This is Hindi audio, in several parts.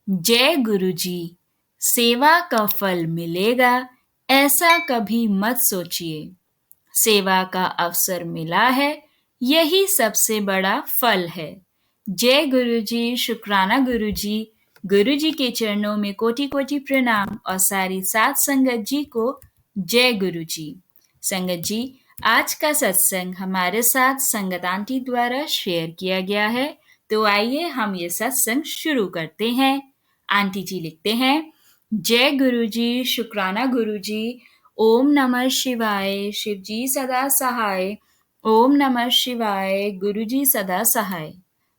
जय गुरु जी। सेवा का फल मिलेगा, ऐसा कभी मत सोचिए। सेवा का अवसर मिला है, यही सबसे बड़ा फल है। जय गुरु जी, शुक्राना गुरु जी। गुरु जी के चरणों में कोटि कोटि प्रणाम और सारी साथ संगत जी को जय गुरु जी। संगत जी, आज का सत्संग हमारे साथ संगत आंटी द्वारा शेयर किया गया है, तो आइए हम ये सत्संग शुरू करते हैं। आंटी जी लिखते हैं, जय गुरु जी, शुक्राना गुरु जी। ओम नमः शिवाय, शिव जी सदा सहाय। ओम नमः शिवाय, गुरु जी सदा सहाय।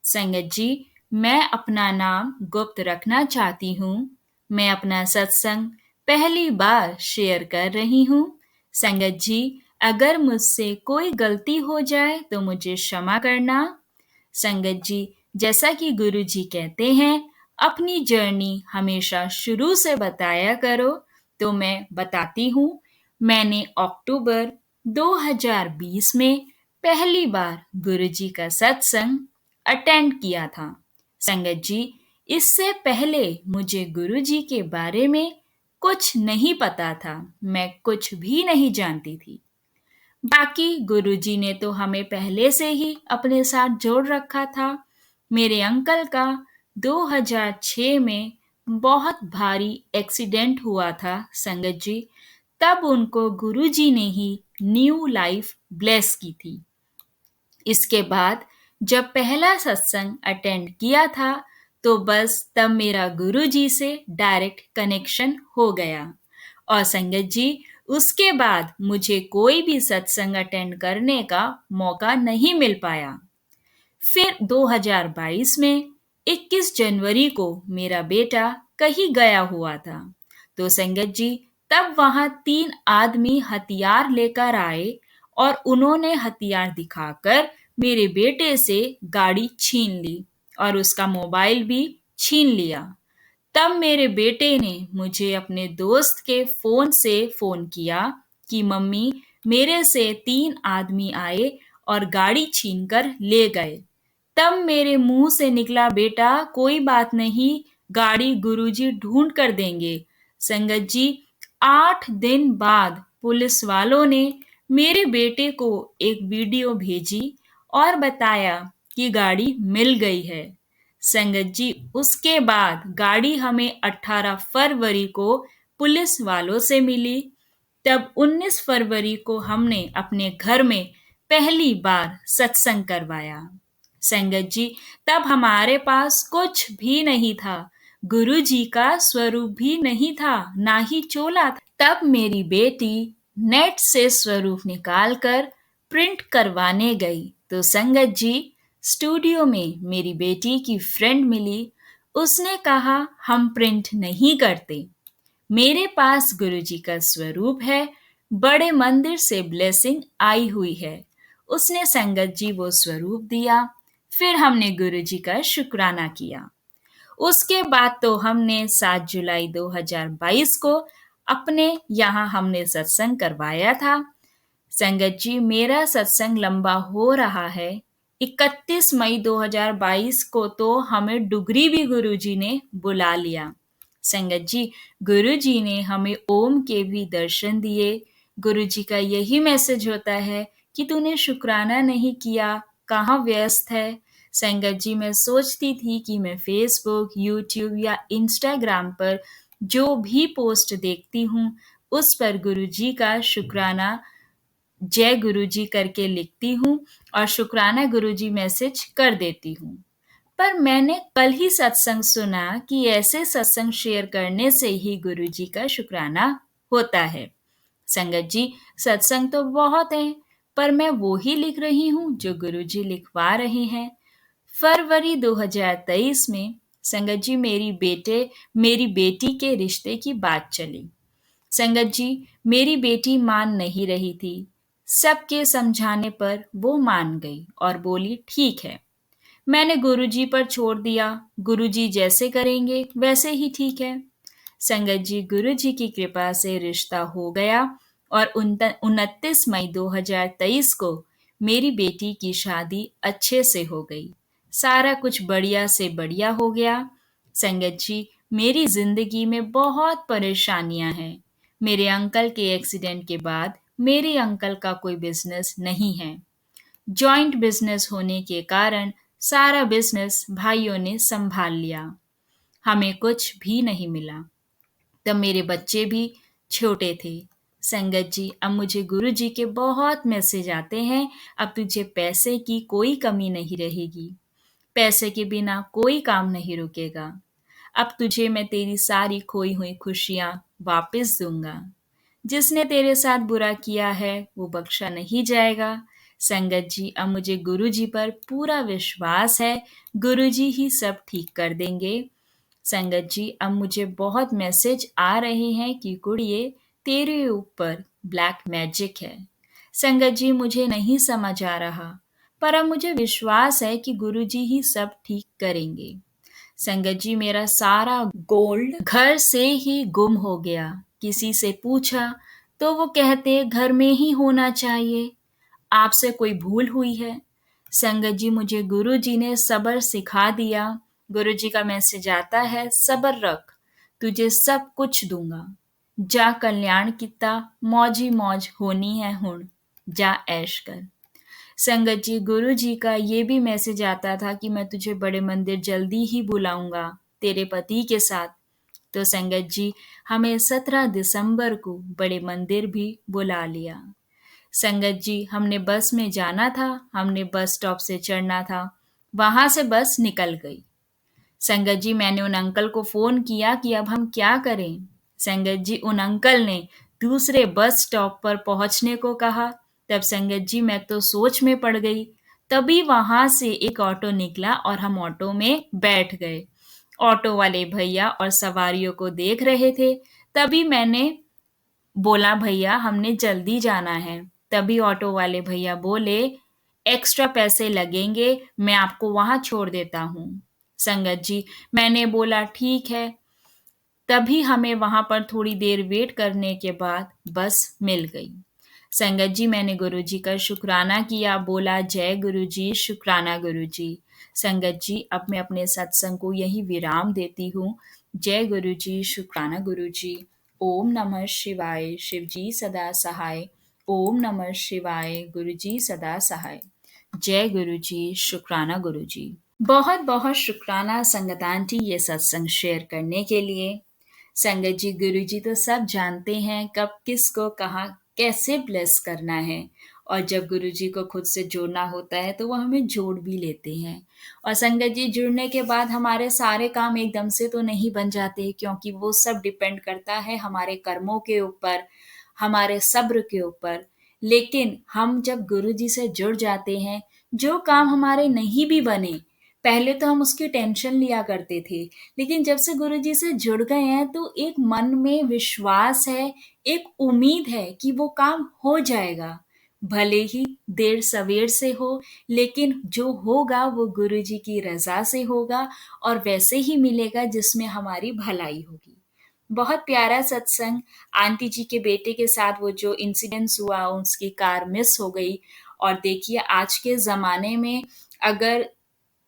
संगत जी, मैं अपना नाम गुप्त रखना चाहती हूँ। मैं अपना सत्संग पहली बार शेयर कर रही हूँ। संगत जी, अगर मुझसे कोई गलती हो जाए तो मुझे क्षमा करना। संगत जी, जैसा कि गुरु जी कहते हैं, अपनी जर्नी हमेशा शुरू से बताया करो, तो मैं बताती हूँ। मैंने अक्टूबर 2020 में पहली बार गुरु जी का सत्संग अटेंड किया था। संगत जी, इससे पहले मुझे गुरु जी के बारे में कुछ नहीं पता था, मैं कुछ भी नहीं जानती थी। बाकी गुरुजी ने तो हमें पहले से ही अपने साथ जोड़ रखा था। मेरे अंकल का 2006 में बहुत भारी एक्सीडेंट हुआ था संगत जी। तब उनको गुरुजी ने ही न्यू लाइफ ब्लेस की थी। इसके बाद जब पहला सत्संग अटेंड किया था, तो बस तब मेरा गुरुजी से डायरेक्ट कनेक्शन हो गया। और संगत जी, उसके बाद मुझे कोई भी सत्संग अटेंड करने का मौका नहीं मिल पाया। फिर 2022 में 21 जनवरी को मेरा बेटा कहीं गया हुआ था, तो संगत जी, तब वहां 3 आदमी हथियार लेकर आए और उन्होंने हथियार दिखाकर मेरे बेटे से गाड़ी छीन ली और उसका मोबाइल भी छीन लिया। तब मेरे बेटे ने मुझे अपने दोस्त के फोन से फोन किया कि मम्मी, मेरे से 3 आदमी आए और गाड़ी छीनकर ले गए। तब मेरे मुंह से निकला, बेटा कोई बात नहीं, गाड़ी गुरुजी ढूंढ कर देंगे। संगत जी, 8 दिन बाद पुलिस वालों ने मेरे बेटे को एक वीडियो भेजी और बताया कि गाड़ी मिल गई है। संगत जी, उसके बाद गाड़ी हमें 18 फरवरी को पुलिस वालों से मिली। तब 19 फरवरी को हमने अपने घर में पहली बार सत्संग करवाया। संगत जी, तब हमारे पास कुछ भी नहीं था, गुरु जी का स्वरूप भी नहीं था, ना ही चोला था। तब मेरी बेटी नेट से स्वरूप निकालकर प्रिंट करवाने गई, तो संगत जी, स्टूडियो में मेरी बेटी की फ्रेंड मिली। उसने कहा, हम प्रिंट नहीं करते, मेरे पास गुरुजी का स्वरूप है, बड़े मंदिर से ब्लेसिंग आई हुई है। उसने संगत जी वो स्वरूप दिया। फिर हमने गुरुजी का शुक्राना किया। उसके बाद तो हमने 7 जुलाई 2022 को अपने यहाँ हमने सत्संग करवाया था। संगत जी, मेरा सत्संग लंबा हो रहा है। 31 मई 2022 को तो हमें डुगरी भी गुरुजी ने बुला लिया। संगत जी, गुरुजी ने हमें ओम के भी दर्शन दिए। गुरुजी का यही मैसेज होता है कि तूने शुक्राना नहीं किया, कहाँ व्यस्त है। संगत जी, मैं सोचती थी कि मैं फेसबुक, यूट्यूब या इंस्टाग्राम पर जो भी पोस्ट देखती हूँ, उस पर गुरुजी का शुक्राना जय गुरुजी करके लिखती हूँ और शुक्राना गुरुजी मैसेज कर देती हूँ। पर मैंने कल ही सत्संग सुना कि ऐसे सत्संग शेयर करने से ही गुरुजी का शुक्राना होता है। संगत जी, सत्संग तो बहुत है, पर मैं वो ही लिख रही हूँ जो गुरुजी लिखवा रहे हैं। फरवरी 2023 में संगत जी, मेरी बेटी के रिश्ते की बात चली। संगत जी, मेरी बेटी मान नहीं रही थी। सबके समझाने पर वो मान गई और बोली, ठीक है। मैंने गुरुजी पर छोड़ दिया, गुरुजी जैसे करेंगे वैसे ही ठीक है। संगत जी, गुरुजी की कृपा से रिश्ता हो गया और 29 मई 2023 को मेरी बेटी की शादी अच्छे से हो गई। सारा कुछ बढ़िया से बढ़िया हो गया। संगत जी, मेरी जिंदगी में बहुत परेशानियां हैं। मेरे अंकल के एक्सीडेंट के बाद मेरे अंकल का कोई बिजनेस नहीं है। जॉइंट बिजनेस होने के कारण सारा बिजनेस भाइयों ने संभाल लिया। हमें कुछ भी नहीं मिला। तब मेरे बच्चे भी छोटे थे। संगत जी, अब मुझे गुरुजी के बहुत मैसेज आते हैं। अब तुझे पैसे की कोई कमी नहीं रहेगी। पैसे के बिना कोई काम नहीं रुकेगा। अब तुझे मैं तेरी सारी खोई हुई खुशियां वापस दूंगा। जिसने तेरे साथ बुरा किया है वो बख्शा नहीं जाएगा। संगत जी, अब मुझे गुरुजी पर पूरा विश्वास है। गुरुजी ही सब ठीक कर देंगे। संगत जी, अब मुझे बहुत मैसेज आ रहे हैं कि कुड़िए, तेरे ऊपर ब्लैक मैजिक है। संगत जी, मुझे नहीं समझ आ रहा, पर अब मुझे विश्वास है कि गुरुजी ही सब ठीक करेंगे। संगत जी, मेरा सारा गोल्ड घर से ही गुम हो गया। किसी से पूछा तो वो कहते घर में ही होना चाहिए। आपसे कोई भूल हुई है। संगत जी, मुझे गुरुजी ने सब्र सिखा दिया। गुरुजी का मैसेज आता है, सब्र रख, तुझे सब कुछ दूंगा। जा कल्याण किता, मौजी मौज होनी है हुण, जा ऐश कर। संगत जी, गुरु जी का ये भी मैसेज आता था कि मैं तुझे बड़े मंदिर जल्दी ही बुलाऊंगा तेरे पति के साथ। तो संगत जी, हमें 17 दिसंबर को बड़े मंदिर भी बुला लिया। संगत जी, हमने बस में जाना था, हमने बस स्टॉप से चढ़ना था, वहां से बस निकल गई। संगत जी, मैंने उन अंकल को फोन किया कि अब हम क्या करें। संगत जी, उन अंकल ने दूसरे बस स्टॉप पर पहुंचने को कहा। तब संगत जी, मैं तो सोच में पड़ गई। तभी वहां से एक ऑटो निकला और हम ऑटो में बैठ गए। ऑटो वाले भैया और सवारियों को देख रहे थे। तभी मैंने बोला, भैया हमने जल्दी जाना है। तभी ऑटो वाले भैया बोले, एक्स्ट्रा पैसे लगेंगे, मैं आपको वहां छोड़ देता हूँ। संगत जी, मैंने बोला ठीक है। तभी हमें वहां पर थोड़ी देर वेट करने के बाद बस मिल गई। संगत जी, मैंने गुरुजी का शुक्राना किया, बोला जय गुरुजी, शुक्राना गुरुजी। संगत जी, अब मैं अपने सत्संग को यही विराम देती हूँ। जय गुरुजी, शुक्राना गुरुजी। ओम नमः शिवाय, शिवजी सदा सहाय। ओम नमः शिवाय, गुरुजी सदा सहाय। जय गुरुजी, शुक्राना गुरुजी। बहुत बहुत शुक्राना संगत आंटी ये सत्संग शेयर करने के लिए। संगत जी, गुरुजी तो सब जानते हैं कब किसको कहाँ कैसे ब्लेस करना है। और जब गुरुजी को खुद से जोड़ना होता है तो वो हमें जोड़ भी लेते हैं। और संगत जी, जुड़ने के बाद हमारे सारे काम एकदम से तो नहीं बन जाते, क्योंकि वो सब डिपेंड करता है हमारे कर्मों के ऊपर, हमारे सब्र के ऊपर। लेकिन हम जब गुरुजी से जुड़ जाते हैं, जो काम हमारे नहीं भी बने, पहले तो हम उसकी टेंशन लिया करते थे, लेकिन जब से गुरुजी से जुड़ गए हैं तो एक मन में विश्वास है, एक उम्मीद है कि वो काम हो जाएगा। भले ही देर सवेर से हो, लेकिन जो होगा वो गुरुजी की रजा से होगा और वैसे ही मिलेगा जिसमें हमारी भलाई होगी। बहुत प्यारा सत्संग। आंटी जी के बेटे के साथ वो जो इंसिडेंस हुआ, उसकी कार मिस हो गई। और देखिए, आज के ज़माने में अगर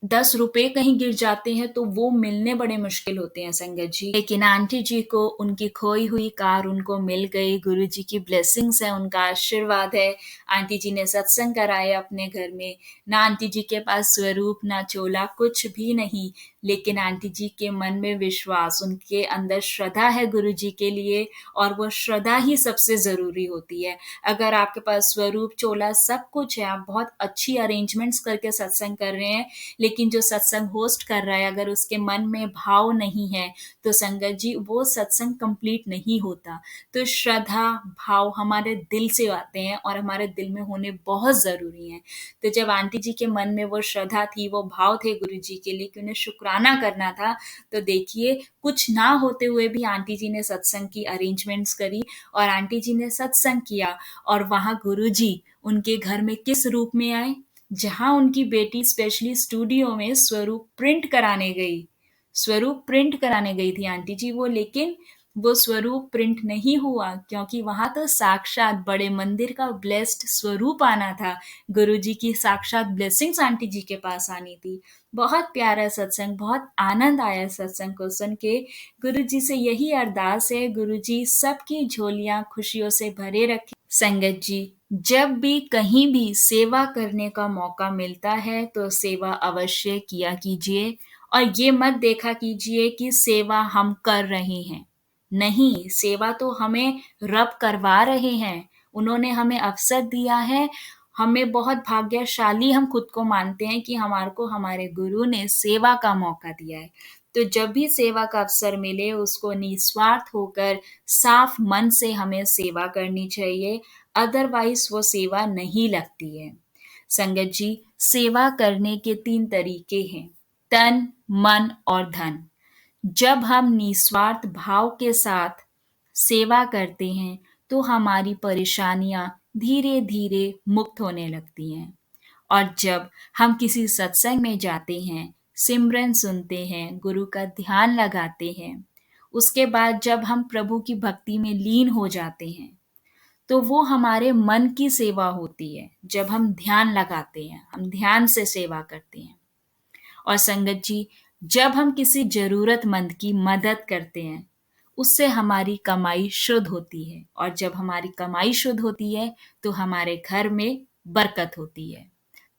10 रुपए कहीं गिर जाते हैं तो वो मिलने बड़े मुश्किल होते हैं संगत जी। लेकिन आंटी जी को उनकी खोई हुई कार उनको मिल गई। गुरु जी की ब्लेसिंग्स है, उनका आशीर्वाद है। आंटी जी ने सत्संग कराया अपने घर में। ना आंटी जी के पास स्वरूप, ना चोला, कुछ भी नहीं, लेकिन आंटी जी के मन में विश्वास, उनके अंदर श्रद्धा है गुरु जी के लिए, और वो श्रद्धा ही सबसे जरूरी होती है। अगर आपके पास स्वरूप, चोला सब कुछ है, आप बहुत अच्छी अरेंजमेंट्स करके सत्संग कर रहे हैं, लेकिन जो सत्संग होस्ट कर रहा है अगर उसके मन में भाव नहीं है तो संगत जी वो सत्संग कंप्लीट नहीं होता। तो श्रद्धा, भाव हमारे दिल से आते हैं और हमारे दिल में होने बहुत जरूरी हैं। तो जब आंटी जी के मन में वो श्रद्धा थी, वो भाव थे गुरु जी के लिए कि उन्हें शुक्राना करना था, तो देखिए कुछ ना होते हुए भी आंटी जी ने सत्संग की अरेंजमेंट्स करी और आंटी जी ने सत्संग किया। और वहां गुरु जी उनके घर में किस रूप में आए, जहां उनकी बेटी स्पेशली स्टूडियो में स्वरूप प्रिंट कराने गई। स्वरूप प्रिंट कराने गई थी आंटी जी वो, लेकिन वो स्वरूप प्रिंट नहीं हुआ, क्योंकि वहां तो साक्षात बड़े मंदिर का ब्लेस्ड स्वरूप आना था। गुरुजी की साक्षात ब्लेसिंग्स आंटी जी के पास आनी थी। बहुत प्यारा सत्संग, बहुत आनंद आया सत्संग को सुन के। गुरुजी से यही अरदास है, गुरुजी सबकी झोलियां खुशियों से भरे रखें। संगत जी, जब भी कहीं भी सेवा करने का मौका मिलता है तो सेवा अवश्य किया कीजिए, और ये मत देखा कीजिए कि सेवा हम कर रहे हैं। नहीं, सेवा तो हमें रब करवा रहे हैं। उन्होंने हमें अवसर दिया है। हमें बहुत भाग्यशाली हम खुद को मानते हैं कि हमारे को हमारे गुरु ने सेवा का मौका दिया है। तो जब भी सेवा का अवसर मिले उसको निस्वार्थ होकर साफ मन से हमें सेवा करनी चाहिए, अदरवाइज वो सेवा नहीं लगती है। संगत जी, सेवा करने के 3 तरीके हैं: तन, मन और धन। जब हम निस्वार्थ भाव के साथ सेवा करते हैं तो हमारी परेशानियां धीरे धीरे मुक्त होने लगती हैं। और जब हम किसी सत्संग में जाते हैं, सिमरन सुनते हैं, गुरु का ध्यान लगाते हैं, उसके बाद जब हम प्रभु की भक्ति में लीन हो जाते हैं, तो वो हमारे मन की सेवा होती है। जब हम ध्यान लगाते हैं, हम ध्यान से सेवा करते हैं। और संगत जी, जब हम किसी जरूरतमंद की मदद करते हैं, उससे हमारी कमाई शुद्ध होती है, और जब हमारी कमाई शुद्ध होती है तो हमारे घर में बरकत होती है।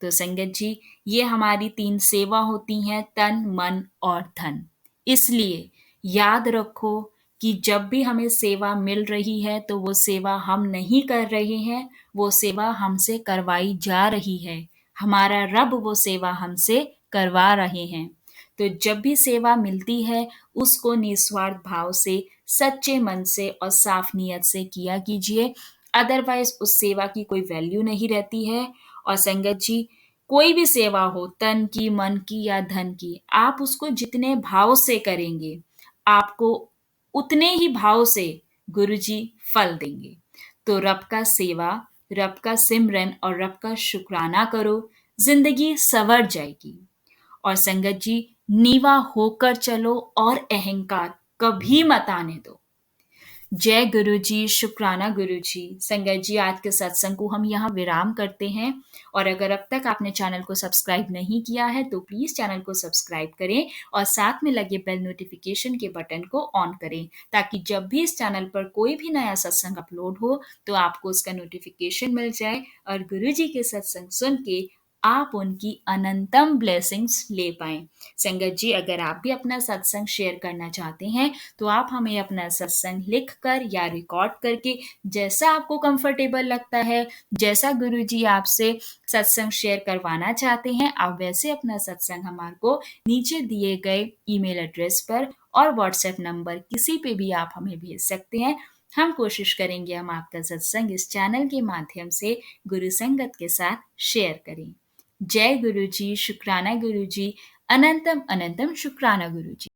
तो संगत जी, ये हमारी 3 सेवा होती हैं: तन, मन और धन। इसलिए याद रखो कि जब भी हमें सेवा मिल रही है तो वो सेवा हम नहीं कर रहे हैं, वो सेवा हमसे करवाई जा रही है। हमारा रब वो सेवा हमसे करवा रहे हैं। तो जब भी सेवा मिलती है उसको निस्वार्थ भाव से, सच्चे मन से और साफ नियत से किया कीजिए, अदरवाइज उस सेवा की कोई वैल्यू नहीं रहती है। और संगत जी, कोई भी सेवा हो, तन की, मन की या धन की, आप उसको जितने भाव से करेंगे, आपको उतने ही भाव से गुरुजी फल देंगे। तो रब का सेवा, रब का सिमरन और रब का शुक्राना करो, जिंदगी संवर जाएगी। और संगत जी, नीवा होकर चलो और अहंकार कभी मत आने दो। जय गुरु जी, शुक्राना गुरु जी। संगत जी, आज के सत्संग को हम यहाँ विराम करते हैं। और अगर अब तक आपने चैनल को सब्सक्राइब नहीं किया है तो प्लीज चैनल को सब्सक्राइब करें और साथ में लगे बेल नोटिफिकेशन के बटन को ऑन करें, ताकि जब भी इस चैनल पर कोई भी नया सत्संग अपलोड हो तो आपको उसका नोटिफिकेशन मिल जाए और गुरु जी के सत्संग सुन के आप उनकी अनंतम ब्लेसिंग्स ले पाएं। संगत जी, अगर आप भी अपना सत्संग शेयर करना चाहते हैं तो आप हमें अपना सत्संग लिख कर या रिकॉर्ड करके, जैसा आपको कंफर्टेबल लगता है, जैसा गुरुजी आपसे सत्संग शेयर करवाना चाहते हैं, आप वैसे अपना सत्संग हमारे को नीचे दिए गए ईमेल एड्रेस पर और व्हाट्सएप नंबर किसी पे भी आप हमें भेज सकते हैं। हम कोशिश करेंगे हम आपका सत्संग इस चैनल के माध्यम से गुरु संगत के साथ शेयर करें। जय गुरु जी, शुक्राना गुरु जी, अनंतम अनंतम शुक्राना गुरु जी।